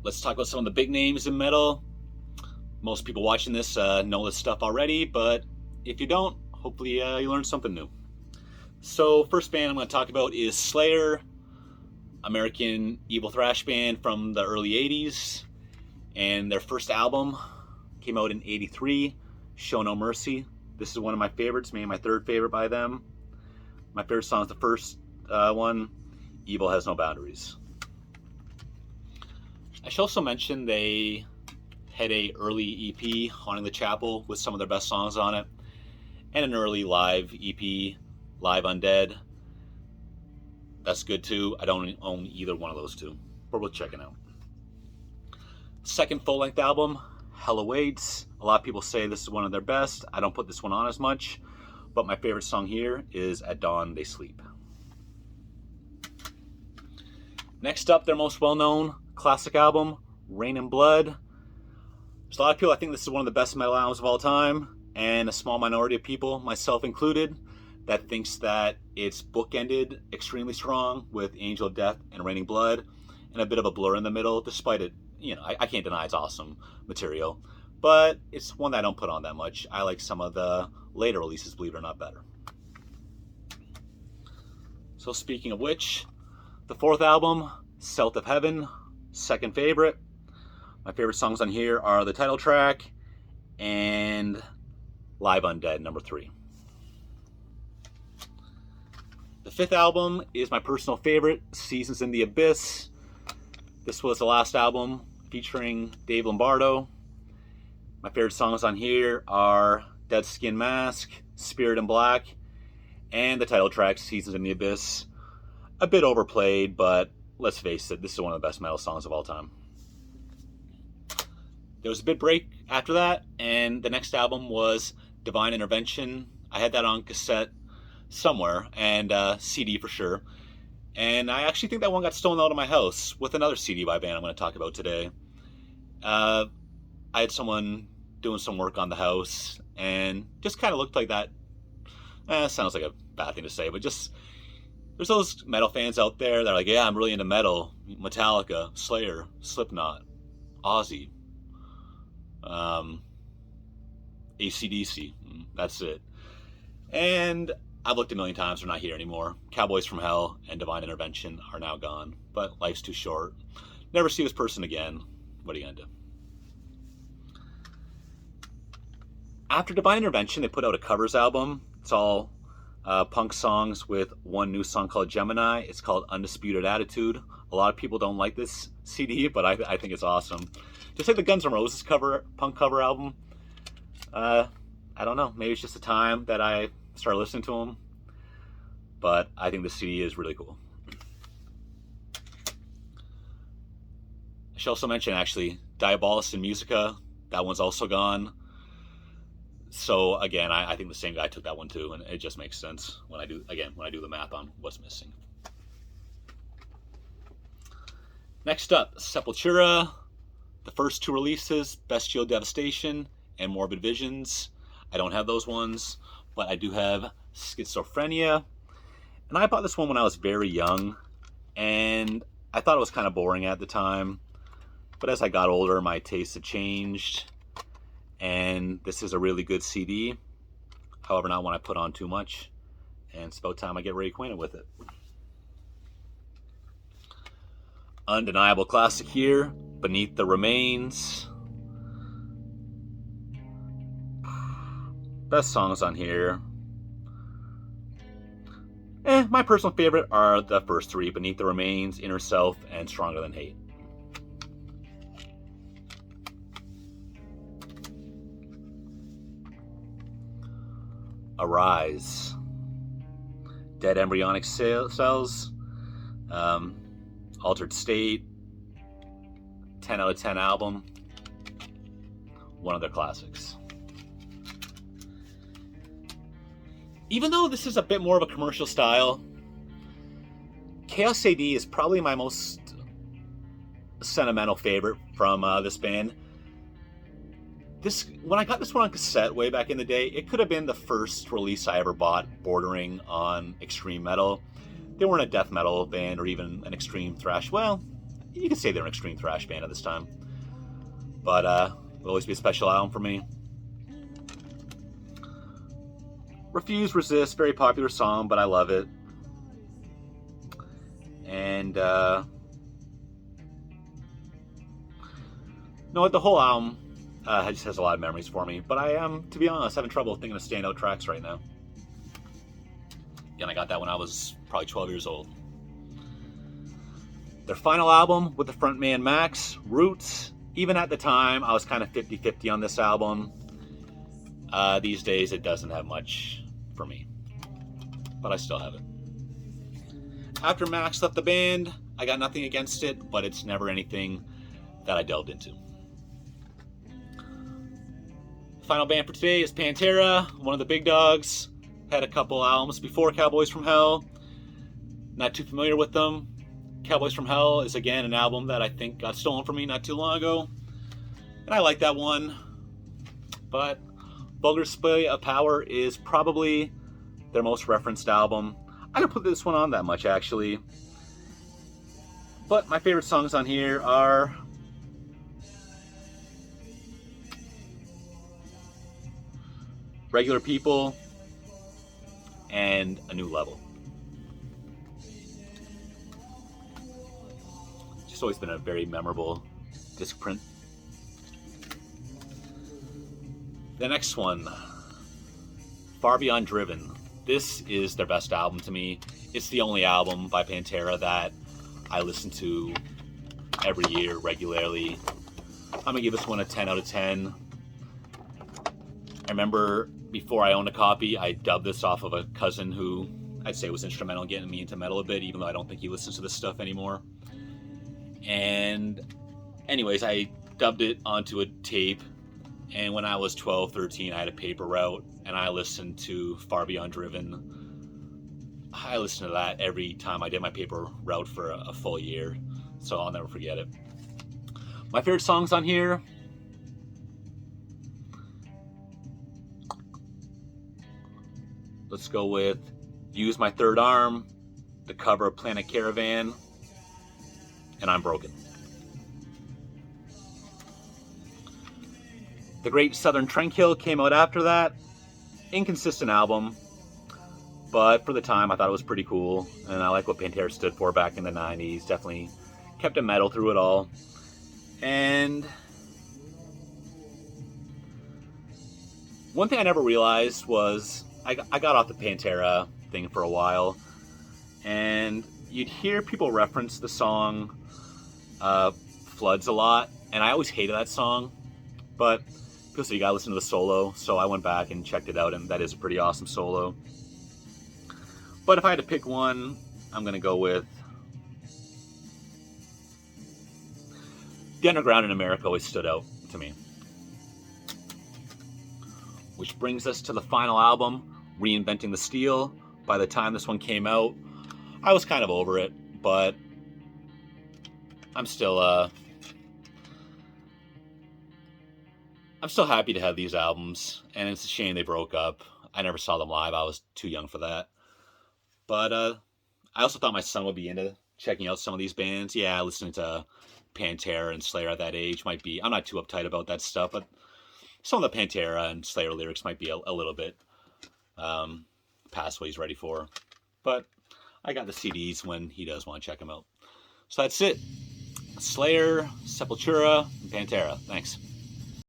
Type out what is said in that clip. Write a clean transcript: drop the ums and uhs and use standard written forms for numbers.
let's talk about some of the big names in metal. Most people watching this know this stuff already, but if you don't, hopefully you learned something new. So, first band I'm going to talk about is Slayer, American evil thrash band from the early 80s. And their first album came out in 83, Show No Mercy. This is one of my favorites, maybe my third favorite by them. My favorite song is the first one, Evil Has No Boundaries. I should also mention they had a early EP, Haunting the Chapel, with some of their best songs on it, and an early live EP, Live Undead. That's good too. I don't own either one of those two, but we'll check it out. Second full-length album, Hell Awaits. A lot of people say this is one of their best. I don't put this one on as much, but my favorite song here is At Dawn They Sleep. Next up, their most well-known classic album, Rain and Blood. There's a lot of people, I think this is one of the best metal albums of all time, and a small minority of people, myself included, that thinks that it's bookended extremely strong with Angel of Death and Raining Blood, and a bit of a blur in the middle, despite it, I can't deny it's awesome material, but it's one that I don't put on that much. I like some of the later releases, believe it or not, better. So speaking of which, the fourth album, South of Heaven, second favorite. My favorite songs on here are the title track and Live Undead, number 3. The fifth album is my personal favorite, Seasons in the Abyss. This was the last album featuring Dave Lombardo. My favorite songs on here are Dead Skin Mask, Spirit in Black, and the title track, Seasons in the Abyss. A bit overplayed, but let's face it, this is one of the best metal songs of all time. There was a bit break after that, and the next album was Divine Intervention. I had that on cassette somewhere, and CD for sure. And I actually think that one got stolen out of my house with another CD by a band I'm going to talk about today. I had someone doing some work on the house, and just kind of looked like that. Sounds like a bad thing to say, but just, there's those metal fans out there that are like, yeah, I'm really into metal. Metallica, Slayer, Slipknot, Ozzy, AC/DC, that's it. And I've looked a million times, they're not here anymore. Cowboys from Hell and Divine Intervention are now gone, but life's too short. Never see this person again. What are you gonna do? After Divine Intervention, they put out a covers album. It's all punk songs with one new song called Gemini. It's called Undisputed Attitude. A lot of people don't like this CD, but I think it's awesome. Just like the Guns N' Roses punk cover album. I don't know, maybe it's just the time that I started listening to them, but I think the CD is really cool. I should also mention, actually, Diabolus in Musica. That one's also gone. So again, I think the same guy took that one too, and it just makes sense when I do the math on what's missing. Next up, Sepultura. The first 2 releases, Bestial Devastation and Morbid Visions. I don't have those ones, but I do have Schizophrenia. And I bought this one when I was very young, and I thought it was kind of boring at the time. But as I got older, my tastes had changed, and this is a really good CD. However, not one I put on too much, and it's about time I get reacquainted with it. Undeniable classic here, Beneath the Remains. Best songs on here. My personal favorite are the first 3, Beneath the Remains, Inner Self, and Stronger Than Hate. Arise. Dead Embryonic Cells. Altered State. 10 out of 10 album. One of their classics. Even though this is a bit more of a commercial style, Chaos AD is probably my most sentimental favorite from this band. When I got this one on cassette way back in the day, it could have been the first release I ever bought bordering on extreme metal. They weren't a death metal band or even an extreme thrash. Well, you could say they're an extreme thrash band at this time. But it'll always be a special album for me. Refuse Resist, very popular song, but I love it. And no, what, the whole album just has a lot of memories for me. But I am, to be honest, having trouble thinking of standout tracks right now. And I got that when I was probably 12 years old. Their final album with the frontman Max, Roots. Even at the time, I was kind of 50-50 on this album. These days, it doesn't have much for me. But I still have it. After Max left the band, I got nothing against it, but it's never anything that I delved into. Final band for today is Pantera, one of the big dogs. Had a couple albums before Cowboys from Hell. Not too familiar with them. Cowboys from Hell is again an album that I think got stolen from me not too long ago. And I like that one. But Vulgar Display of Power is probably their most referenced album. I don't put this one on that much actually. But my favorite songs on here are Regular People and A New Level. It's always been a very memorable disc print. The next one, Far Beyond Driven. This is their best album to me. It's the only album by Pantera that I listen to every year regularly. I'm gonna give this one a 10 out of 10. I remember before I owned a copy, I dubbed this off of a cousin who I'd say was instrumental in getting me into metal a bit, even though I don't think he listens to this stuff anymore. And anyways, I dubbed it onto a tape, and when I was 12, 13, I had a paper route, and I listened to Far Beyond Driven. I listened to that every time I did my paper route for a full year, so I'll never forget it. My favorite songs on here, let's go with Use My Third Arm, the cover of Planet Caravan, and I'm Broken. The Great Southern Trendkill came out after that. Inconsistent album, but for the time I thought it was pretty cool, and I like what Pantera stood for back in the 90s. Definitely kept it metal through it all. And one thing I never realized was I got off the Pantera thing for a while, and you'd hear people reference the song Floods a lot, and I always hated that song, but people say you gotta listen to the solo, so I went back and checked it out, and that is a pretty awesome solo. But if I had to pick one, I'm gonna go with The Underground in America always stood out to me. Which brings us to the final album, Reinventing the Steel. By the time this one came out, I was kind of over it, but I'm still happy to have these albums, and it's a shame they broke up. I never saw them live. I was too young for that. But I also thought my son would be into checking out some of these bands. Yeah, listening to Pantera and Slayer at that age might be, I'm not too uptight about that stuff, but some of the Pantera and Slayer lyrics might be a little bit past what he's ready for. But I got the CDs when he does want to check them out. So that's it. Slayer, Sepultura, and Pantera. Thanks.